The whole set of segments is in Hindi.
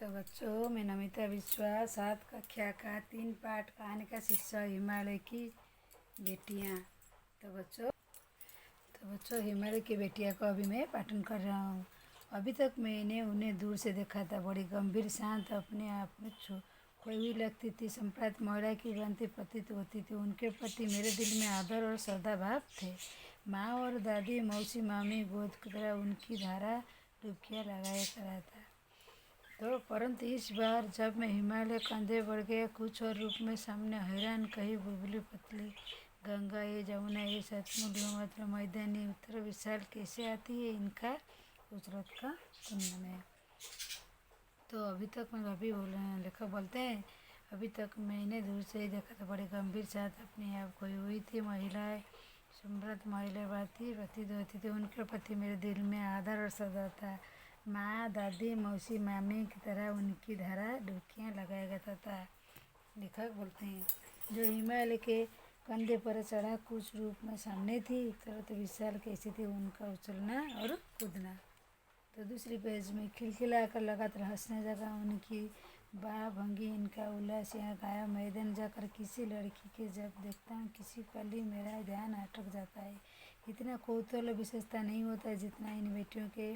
तो बच्चों, मैं नमिता विश्वास 7 कक्षा का 3 पाठ कहानी का शीर्षक हिमालय की बेटियां। तो बच्चों हिमालय की बेटियां को अभी मैं पाठन कर रहा हूँ। अभी तक मैंने उन्हें दूर से देखा था। बड़ी गंभीर, शांत, अपने आप में खोई हुई लगती थी। संप्रांत महिला की भांति प्रतीत होती थी। उनके प्रति मेरे दिल में आदर और श्रद्धा भाव थे। माँ और दादी, मौसी, मामी गोद की तरह उनकी धारा डुबकियाँ लगाया करा था। तो परंतु इस बार जब मैं हिमालय कंधे बढ़ गया कुछ और रूप में सामने, हैरान, कहीं बुलबुली पतली गंगा, ये जमुना, ये सतलुज, ब्रह्मपुत्र, मैदानी उत्तर विशाल कैसे आती है इनका कुदरत का कुंदन है। तो अभी तक मैं लेखक बोलते हैं, अभी तक मैंने दूर से ही देखा था। बड़े गंभीर साथ अपने आप खोई हुई थी। महिलाएं समृद्ध महिला भांति प्रतीत होती थी। उनके प्रति मेरे दिल में आदर और श्रद्धा था। माँ, दादी, मौसी, मामी की तरह उनकी धारा डुबकियाँ लगाया जाता था। लेखक बोलते हैं, जो हिमालय के कंधे पर चढ़ा कुछ रूप में सामने थी, तरत विशाल कैसी थी उनका उछलना और कूदना। तो दूसरी पेज में खिलखिला कर लगातार हंसने लगा उनकी बाह भंगी, इनका उल्लास। यहाँ गाया, मैदान जाकर किसी लड़की के जब देखता हूँ किसी पल ही मेरा ध्यान अटक जाता है। इतना कौतूहल विशेषता नहीं होता जितना इन बेटियों के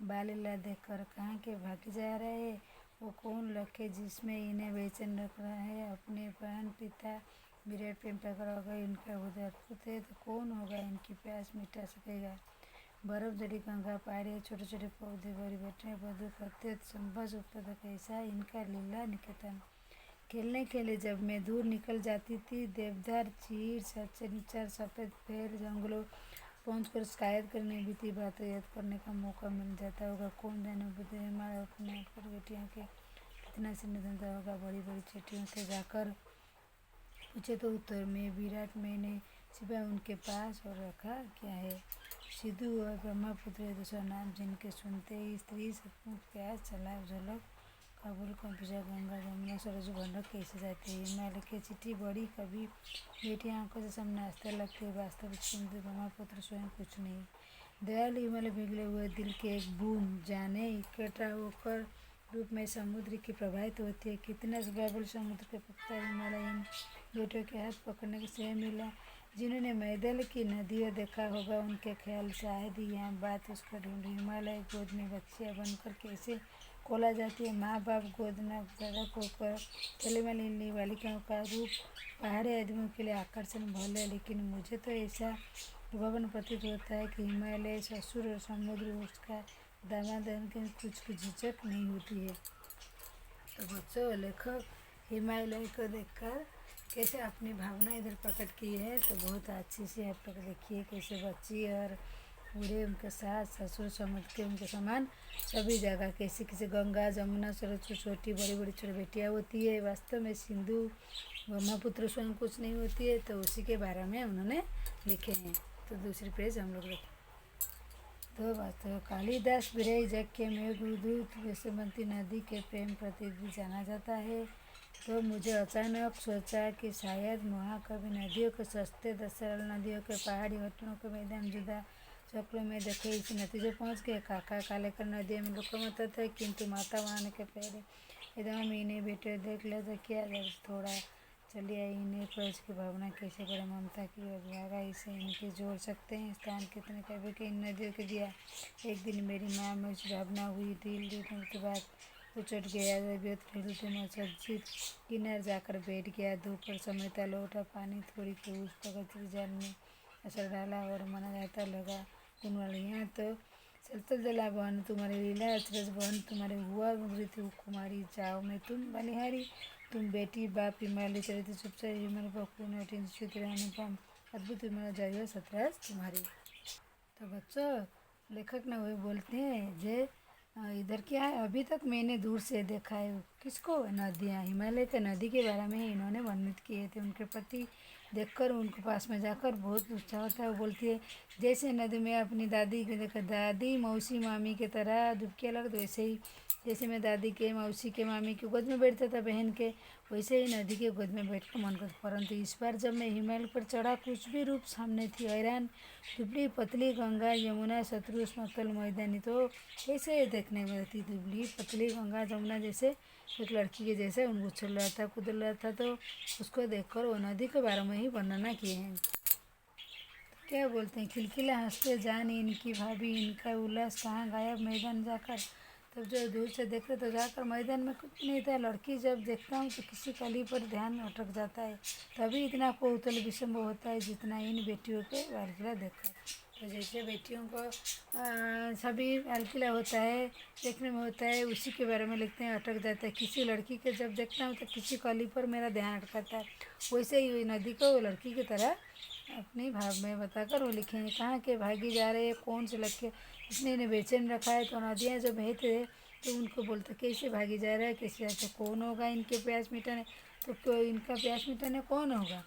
बाल लीला देखकर। कहाँ के भागे जा रहे हैं, वो कौन लक्ष्य जिसमें इन्हें बेचैन रख रहा है। अपने बहन पिता विराट प्रेम पाकर अगर इनका उदय अद्भुत है, तो कौन होगा इनकी प्यास मिटा सकेगा। बर्फ जड़ी गंगा, पहाड़ियाँ, छोटे छोटे पौधे, बड़ी बेटे बधु करते संभव उपद कैसा इनका लीला निकेतन। खेलने के लिए जब मैं दूर निकल जाती थी, देवदार, चीड़, सच्चर, सफ़ेद पेड़, जंगलों पहुंचकर शिकायत करने बीती बातें याद करने का मौका मिल जाता होगा। कौन जाने बुद्ध हमारे अपने पर बेटियों के कितना से निधनता होगा। बड़ी बड़ी चेटियों से जाकर पूछे तो उत्तर में विराट मैंने सिवा उनके पास और रखा क्या है। सिद्धू और ब्रह्मपुत्र दूसरा नाम, जिनके सुनते ही स्त्री सचमुच प्यास चला झलक काबुल का पूछा। गंगा, जमुना, सरजू भंडक कैसे जाती है। हिमालय की चिट्ठी बड़ी कभी बेटियां आंखों से सामने आस्था लगती है। वास्तविक सिंधु ब्रह्मपुत्र स्वयं कुछ नहीं। दयालु हिमालय पिघले हुए दिल के एक बूंद जाने इकट्ठा होकर रूप में समुद्र की प्रभावित होती है। कितना प्रबल समुद्र के पुख्ता हिमालय इन बेटों के हाथ पकड़ने से मिला। जिन्होंने मैदान की नदियाँ देखा होगा, उनके ख्याल शायद यहाँ बात उसका ढूंढी। हिमालय गोद में बच्चियाँ बनकर कैसे खोला जाती है। माँ बाप गोद न गड़क होकर खेलने वाली बालिकाओं का रूप पहाड़ी आदमियों के लिए आकर्षण भले, लेकिन मुझे तो ऐसा भवन प्रतीत होता है कि हिमालय ससुर और समुद्र उसका दामाद के कुछ झिझक नहीं होती है। तो बच्चों, लेखक हिमालय को देखकर कैसे अपनी भावना इधर प्रकट की है। तो बहुत अच्छी से आप लोग देखिए कैसे बच्ची और बूढ़े, उनके साथ ससुर, समुद्र के उनके समान सभी जगह कैसे कैसे गंगा, जमुना, सरस्वती, छोटी बड़ी बड़ी छोटी बेटियाँ होती है। वास्तव में सिंधु ब्रह्मपुत्र स्वयं कुछ नहीं होती है। तो उसी के बारे में उन्होंने लिखे हैं। तो दूसरी पेज हम लोग देखें। तो वास्तव कालिदास विरही जग के मेघदूत यशोमती नदी के प्रेम प्रति भी जाना जाता है। तो मुझे अचानक सोचा कि शायद महाकवि नदियों के सस्ते, सरल नदियों के पहाड़ी घाटों के मैदान जुदा शक्लों में देखे इस नतीजे पहुँच गए। काका काले कर नदियों में लोकमत थे, किंतु माता वहां के पहले एकदम इन्हें बेटे देख ले तो क्या जब थोड़ा चलिए इन्हें प्रज की भावना कैसे बड़े ममता की ओर भागा, इसे इनके जोड़ सकते हैं। स्थान कितने कभी के इन नदियों के दिया। एक दिन मेरी माँ में भावना हुई। ढील ढीलने के बाद उचट गया। तबीयत हिलते में सज्जित किनार जाकर बैठ गया। धूप पर समयता लौटा। पानी थोड़ी के उस प्रगति जाल में असर डाला और मना जाता लगा गुनवाली, यहाँ तो चलते जला बहन तुम्हारी लीला, अचरज बहन तुम्हारे हुआ मृत्यु कुमारी, जाओ मैं तुम बलिहारी, तुम बेटी बाप हिमालय चरित्र चुपचाप हिमालय बकून अनुपम अद्भुत हिमालय जाइए सतराज तुम्हारी। तो बच्चों, लेखक ना वही बोलते हैं जे इधर क्या है, अभी तक मैंने दूर से देखा है किसको, नदियाँ, हिमालय के नदी के बारे में इन्होंने वर्णित किए थे। उनके प्रति देखकर उनके पास में जाकर बहुत उत्साह होता है। वो बोलती है जैसे नदी में अपनी दादी के देखा, दादी, मौसी, मामी की तरह डुबकियाँ लगती, वैसे ही जैसे मैं दादी के, मौसी के, मामी के गोद में बैठता था बहन के, वैसे ही नदी के गोद में बैठकर मन करता। परंतु इस बार जब मैं हिमालय पर चढ़ा, कुछ भी रूप सामने थी हैरान। दुबली पतली गंगा, यमुना, शत्रु समतल मैदानी, तो कैसे देखने में थी दुबली पतली गंगा जमुना, जैसे एक लड़की के जैसे उनको उछल रहा था, कूद रहा था। तो उसको देखकर वो नदी के बारे में ही वर्णना किए हैं। क्या बोलते हैं, खिलखिला हंसते जान इनकी भाभी, इनका उल्लास कहाँ गायब मैदान जाकर। तब जो दूर से देखते तो जाकर मैदान में कुछ नहीं था। लड़की जब देखता हूँ तो किसी कली पर ध्यान अटक जाता है, तभी इतना कौतूहल विषम होता है जितना इन बेटियों के बालकिला देखकर। तो जैसे बेटियों को सभी बालकिला होता है, देखने में होता है, उसी के बारे में लिखते हैं, अटक जाता है। किसी लड़की के जब देखता हूँ तो किसी कली पर मेरा ध्यान अटकता है, वैसे ही नदी को वो लड़की की तरह अपने भाव में बताकर वो लिखेंगे। कहाँ के भागी जा रहे हैं, कौन से लड़के इसने इन्हें बेचैन रखा है। तो नदियाँ जब बहते हैं तो उनको बोलते कैसे भागी जा रहा है, कैसे जाते, कौन होगा इनके प्यास मिटाने, तो इनका प्यास मिटाने कौन होगा।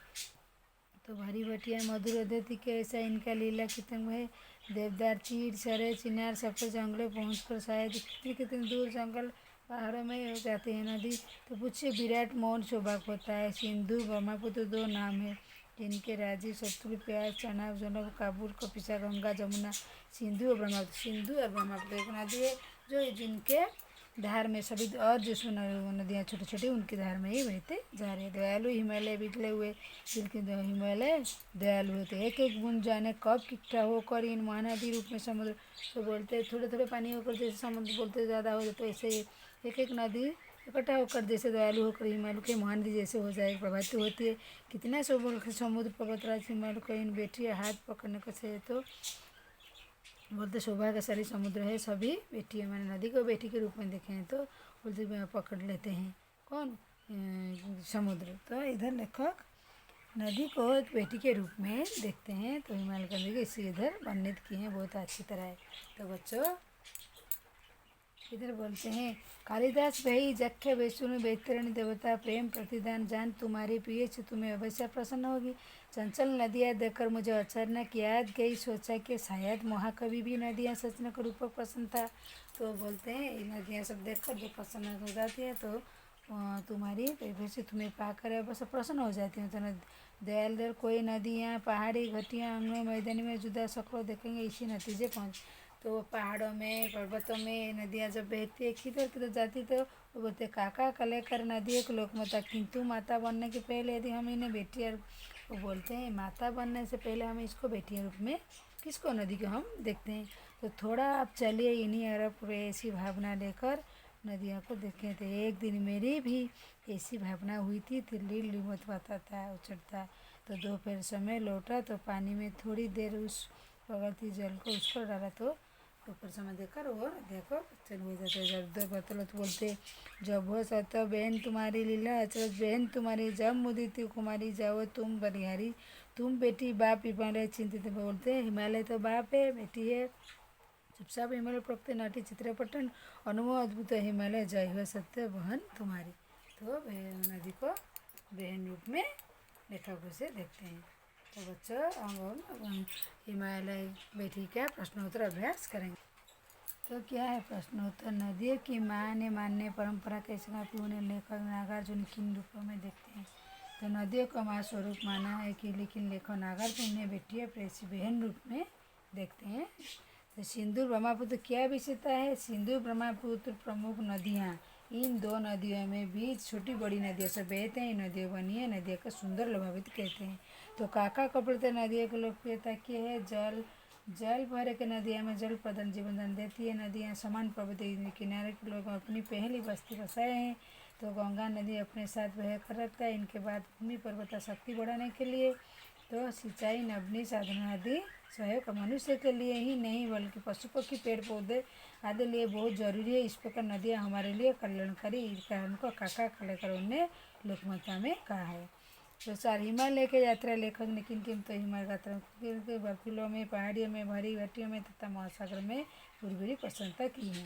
तो भारी बटिया मधुर अतिथि के ऐसा इनका लीला कितन है। देवदार, चीड़, सरे, चिनार सबसे जंगलों पहुँचकर शायद कितनी कितनी दूर जंगल पहाड़ों में हो जाते हैं। नदी तो पूछिए विराट मौन सौभाग्य होता है। सिंधु ब्रह्मपुत्र दो नाम है जिनके राजी शत्रु प्यास चनाब जनब काबुल कपिसा गंगा जमुना। सिंधु और ब्रह्मपुत्र, सिंधु और ब्रह्मपुत्र एक नदी है जो जिनके धार में सभी और जो नदियाँ छोटी छोटी उनकी धार में ही बहते जा रहे। दयालु हिमालय बिखले हुए दिल के हिमालय दयालु होते, एक एक बूंद जाने कब इकट्ठा होकर इन महानदी रूप में समुद्र। तो बोलते थोड़े थोड़े पानी होकर जैसे समुद्र बोलते ज़्यादा हो जाते, ऐसे ही एक एक नदी इकट्ठा होकर जैसे दयालु होकर हिमालय के महानदी जैसे हो जाए, प्रभावित होती है। कितना समुद्र पर्वतराज हिमालय को इन बेटियाँ हाथ पकड़ने का से, तो बोलते सौभाग्यशाली समुद्र है। सभी बेटियाँ मैंने नदी को बेटी के रूप में देखे हैं, तो बोलते पकड़ लेते हैं कौन, समुद्र। तो इधर लेखक नदी को एक बेटी के रूप में देखते हैं, तो हिमालय का नदी इसी इधर वर्णित किए हैं बहुत अच्छी तरह है। तो बच्चों इधर बोलते हैं, कालिदास भई जख्य वैष्णु बैतरणी देवता प्रेम प्रतिदान जान तुम्हारी पीएच तुम्हें अवश्य प्रसन्न होगी। चंचल नदियाँ देखकर मुझे अचानक याद गई, सोचा कि शायद महाकवि भी नदियाँ सचने का रूप पसंद था। तो बोलते हैं ये नदियाँ सब देखकर जो प्रसन्न हो जाती है, तो तुम्हारी वैसे तुम्हें पाकर बस प्रसन्न हो जाती हूँ। तो दयाल दर कोई नदियाँ पहाड़ी घटियाँ अंगों मैदानी में जुदा शक्लों देखेंगे, इसी नतीजे पहुँच। तो पहाड़ों में पर्वतों में नदियाँ जब बहती है किधर किधर जाती, तो वो बोलते काका कलेकर नदी एक लोकमाता, किंतु माता बनने के पहले यदि हम इन्हें बेटियाँ, वो बोलते हैं माता बनने से पहले हम इसको बेटियाँ रूप में किसको, नदी को हम देखते हैं। तो थोड़ा आप चलिए इन्हीं अरब ऐसी भावना लेकर नदियों को देखें। तो एक दिन मेरी भी ऐसी भावना हुई थी, दिल्ली लिमतवाता था उछड़ता। तो दोपहर समय लौटा तो पानी में थोड़ी देर उस प्रगति जल को उस पर डाला, तो ऊपर समय देखकर वो देखो चल हो जाता है। जब बतलत बोलते जब हो सत बहन तुम्हारी लीला अचरज, बहन तुम्हारी जब मुदिती कुमारी, जाओ तुम बलिहारी, तुम बेटी बाप हिमालय चिंतित। बोलते हिमालय तो बाप है, बेटी है चुपचाप हिमालय प्रकृति नाट्य चित्रपटन अनुभव अद्भुत हिमालय, जय हो सत्य बहन तुम्हारी। तो नदी को बहन रूप में लेखक से देखते हैं। तो बच्चों हम हिमालय बेटी का प्रश्नोत्तर अभ्यास करेंगे। तो क्या है प्रश्नोत्तर, नदियों की मान्य परंपरा कैसे काफी उन्हें लेखक नागार्जुन किन रूपों में देखते हैं। तो नदियों का माँ स्वरूप माना है कि, लेकिन लेखक नागार्जुन ने बेटियाँ प्रेसी बहन रूप में देखते हैं। तो सिंधु ब्रह्मपुत्र क्या विशेषता है, सिंधु ब्रह्मपुत्र प्रमुख नदियाँ, इन दो नदियों में बीच छोटी बड़ी नदियाँ सब बहते हैं, नदियों बनी है, नदियों का सुंदर लोभावित कहते हैं। तो काका कपड़ते नदियों की लोकप्रियता क्या है, जल भरे के नदियों में जल प्रदान जीवन दान देती है। नदियाँ समान पर्वतीय किनारे के लोग अपनी पहली बस्ती बसाए हैं। तो गंगा नदी अपने साथ बह कर रखता है। इनके बाद भूमि पर्वत शक्ति बढ़ाने के लिए, तो सिंचाई नवनी साधन आदि सहयोग मनुष्य के लिए ही नहीं बल्कि पशु पक्षी पेड़ पौधे आदि लिए बहुत जरूरी है। इस प्रकार नदियाँ हमारे लिए कल्याणकारी, इस कारण को काका कलेकर उन्हें लोकमता में कहा है। तो चार हिमालय के यात्रा लेखक ने किन किन, तो हिमालय यात्रा बर्फीलों में, पहाड़ियों में, भारी घाटियों में तथा महासागर में पूरी प्रसन्नता की है।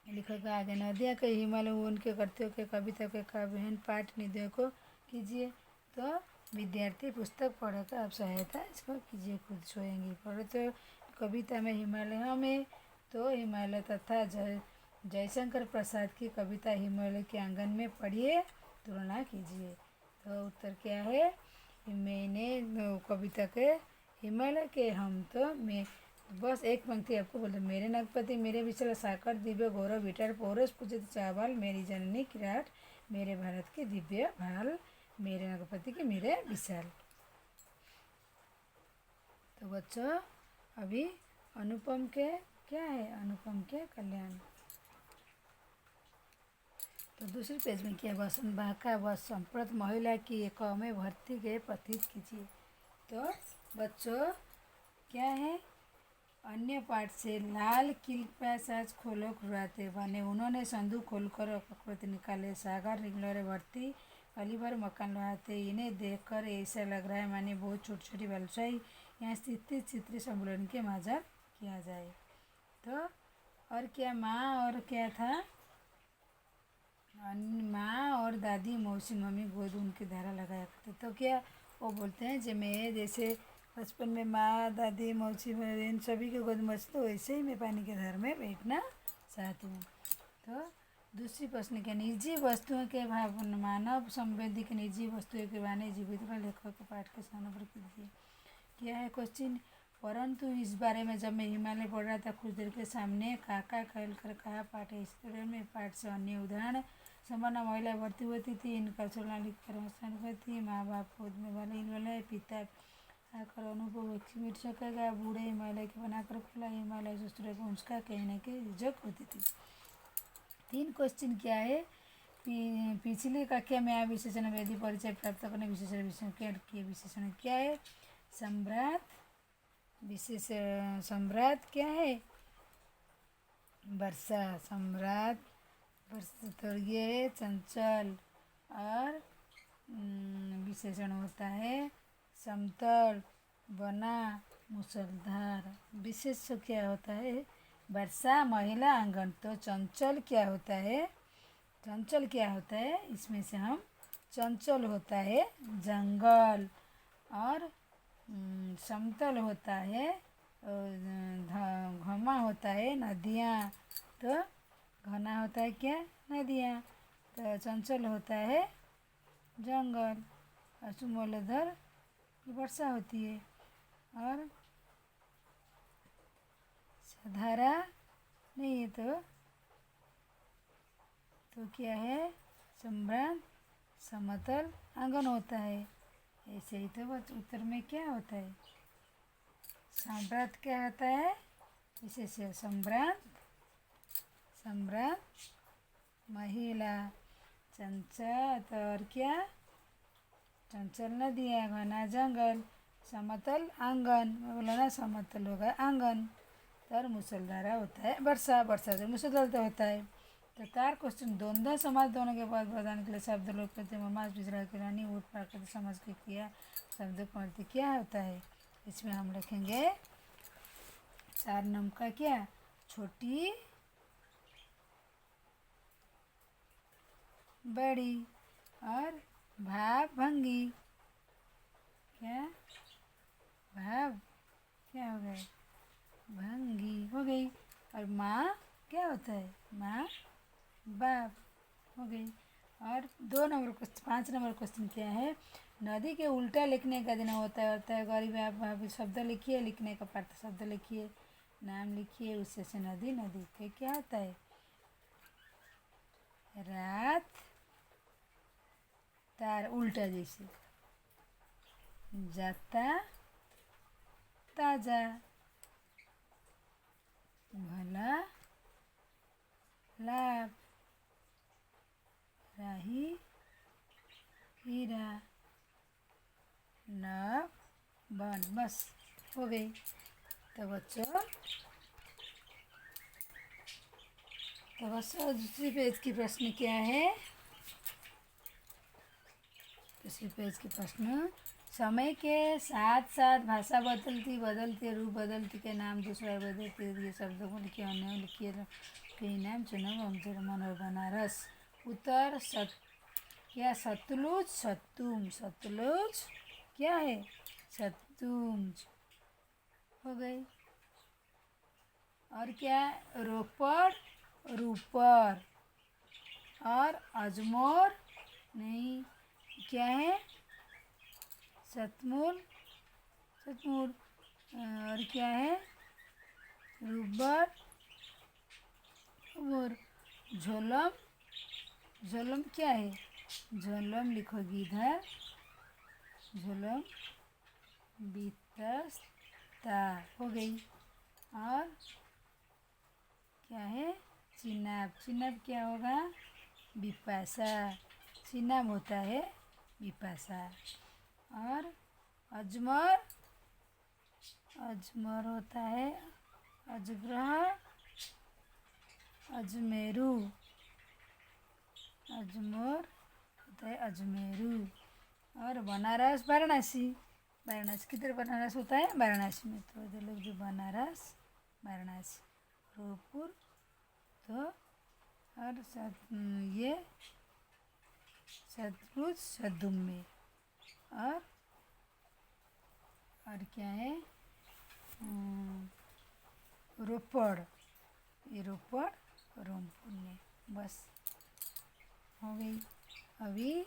लेखक आगे नदियाँ के हिमालय उनके कर्तव्यों के कविता के काव्यहन पाठ निधियों को कीजिए। तो विद्यार्थी पुस्तक पढ़कर आप सहायता इसको कीजिए, खुद स्वयं ही पढ़ो। तो कविता में हिमालय में, तो हिमालय तथा जयशंकर प्रसाद की कविता हिमालय के आंगन में पढ़िए, तुलना कीजिए। तो उत्तर क्या है? मैंने कविता के हिमालय के हम तो मैं बस एक पंक्ति आपको बोलते, मेरे नगपति मेरे विशाल साकर दिव्य गौरव विटार पौरस पूजित चावल मेरी जननी किराट, मेरे भारत के दिव्य भाल, मेरे नगपति के मेरे विशाल। तो बच्चों अभी अनुपम के क्या है? अनुपम के कल्याण। तो दूसरे पेज में क्या? वसंत बाका व संप्रत महिला की एक में भर्ती के प्रतीत कीजिए। तो बच्चों क्या है? अन्य पाठ से लाल किल पैसाज खोलो खुराते बने, उन्होंने संदूक खोलकर आकृति निकाले, सागर रिंगलरे भर्ती पहली बार मकान लगाते, इन्हें देखकर ऐसा लग रहा है माने बहुत छोटी छोटी व्यवसायी यहाँ स्थित चित्र सम्मेलन के माजर किया जाए। तो और क्या माँ और क्या था? माँ और दादी मौसी मम्मी गोद उनकी धारा लगाया करते। तो क्या वो बोलते हैं जो मैं जैसे बचपन में माँ दादी मौसी इन सभी के गोद मस्त, तो वैसे ही मैं पानी के धार में बैठना चाहती हूँ। तो दूसरी प्रश्न क्या? निजी वस्तुओं के भाव मानव संवेदी के निजी वस्तुओं के बारे जीवित लेखक के पाठ के स्थानों पर कीजिए। क्या है क्वेश्चन? परंतु इस बारे में जब मैं हिमालय पढ़ रहा था कुछ देर के सामने काका कहल कर कहा पाठ है। इस तरह में पाठ से अन्य उदाहरण संपन्न महिला भर्ती होती थी, इनका चलना लिख कर थी, माँ बाप गोद में वाले हिमालय पिता आकर अनुभव मिट सकेगा, बूढ़े हिमालय के बनाकर खुला हिमालय ससुर को उसका कहने की झिझक होती थी। 3 क्वेश्चन क्या है? पिछली कक्षा में आप विशेषण वेदी परिचय प्राप्त करने विशेषण के विशेषण क्या है? सम्राट, विशेष सम्राट क्या है? वर्षा, सम्राट वर्षा थोड़िए चंचल, और विशेषण होता है समतल, बना, मूसलधार। विशेष क्या होता है? वर्षा, महिला, आंगन। तो चंचल क्या होता है? चंचल क्या होता है? इसमें से हम चंचल होता है जंगल, और समतल होता है, घना होता है नदियाँ। तो घना होता है क्या? नदियाँ। तो चंचल होता है जंगल, और सुमूलधर वर्षा होती है, और धारा नहीं है। तो क्या है? सम्राट, समतल, आंगन होता है। ऐसे ही तो उत्तर में क्या होता है? सम्राट क्या होता है? विशेष सम्राट, सम्राट, महिला, चंचल, और क्या? चंचल नदियाँ, घना जंगल, समतल आंगन। मैं बोला ना समतल होगा आंगन। और मूसलधारा होता है वर्षा, वर्षा से मूसलधार तो होता है। तो 4 क्वेश्चन द्वंद्व समाज दोनों के बाद बताने के लिए शब्द लोग कहते हैं ममाज बिजरा की रानी ऊट प्राकृतिक समाज की क्रिया शब्द को अर्थ क्या होता है? इसमें हम लिखेंगे 4 नंबर का क्या? छोटी, बड़ी, और भाव भंगी। क्या? भाव क्या हो गए? भंगी हो गई। और माँ क्या होता है? माँ बाप हो गई। और 2 नंबर क्वेश्चन 5 नंबर क्वेश्चन क्या है? नदी के उल्टा लिखने का दिन होता है गरीब आप शब्द लिखिए, लिखने का पाठ शब्द लिखिए, नाम लिखिए, उससे से नदी, नदी के क्या होता है? रात, तार उल्टा जैसे, जाता, ताजा, भला, लाभ, राही, हीरा, नव, बन। बस हो गई। तो बच्चों दूसरी पेज की प्रश्न क्या है? दूसरी पेज के प्रश्न, समय के साथ साथ भाषा बदलती रूप बदलती के नाम दूसरा बदलती, ये शब्दों को लिखिए, अन्य लिखिए, कई नाम चुनो मन और बनारस। उत्तर क्या? सतलुज, सतुम, सतलुज क्या है? सतुंज हो गई। और क्या? रोपड़ रूपर। और अजमोर नहीं, क्या है? शतमूल, शतमूल। और क्या है? रूबर और झोलम, झोलम क्या है? झोलम लिखोगी इधर, झोलम बितस्ता हो गई। और क्या है? चिनाब, चिनाब क्या होगा? बिपाशा, चिनाब होता है बिपाशा। और अजमर, अजमर होता है अजग्रह, अजमेरू, अजमोर होता है अजमेरू। और बनारस, वाराणसी, वाराणसी किधर बनारस होता है? वाराणसी में। तो इधर लोग जो बनारस, वाराणसी। रोपुर तो और ये सतलुज, सदुम में। और क्या है? रोपड़, ये रोपड़ रोमपुर में। बस हो गई। अभी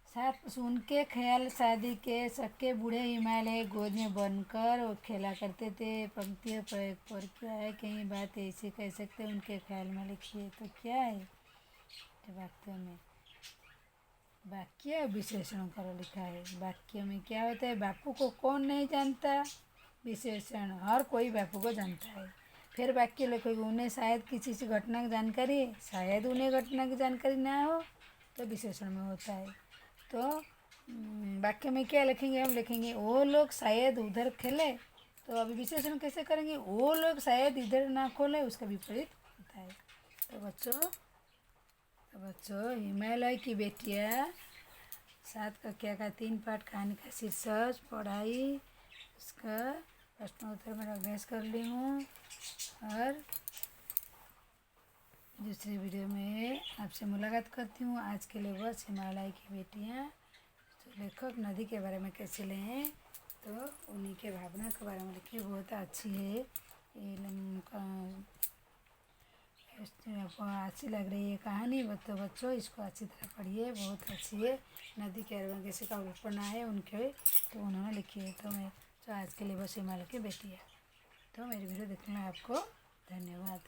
साथ सुन के ख्याल शादी के सक्के बूढ़े हिमालय गोद में बनकर वो खेला करते थे। पंक्तियों पर क्या है? कहीं बात ऐसी कह सकते उनके ख्याल में लिखिए। तो क्या है? वाक्य में वाक्य विशेषण करो लिखा है। वाक्य में क्या होता है? बापू को कौन नहीं जानता? विशेषण हर कोई बापू को जानता है। फिर वाक्य लिखोगे उन्हें शायद किसी से घटना की जानकारी है, शायद उन्हें घटना की जानकारी ना हो, तो विशेषण में होता है। तो वाक्य में क्या लिखेंगे? हम लिखेंगे वो लोग शायद उधर खेले। तो अभी विशेषण कैसे करेंगे? वो लोग शायद इधर ना खोले, उसका विपरीत होता है। तो बच्चों हिमालय की बेटियाँ 7 कक्षा का 3 पाठ कहानी का शीर्षक पढ़ाई, उसका प्रश्नोत्तर में अभ्यास कर ली हूँ। और दूसरे वीडियो में आपसे मुलाकात करती हूँ। आज के लिए बस हिमालय की बेटियाँ। तो लेखक नदी के बारे में कैसे लें, तो उन्हीं के भावना के बारे में लिखिए। बहुत अच्छी है ये, आपको अच्छी लग रही है कहानी। तो बच्चों इसको अच्छी तरह पढ़िए, बहुत अच्छी है। नदी के बारे में किसी का उपन्यास है उनके, तो उन्होंने लिखी है। तो आज के लिए बस हिमालय की बेटियाँ। तो मेरी वीडियो देखने में आपको धन्यवाद।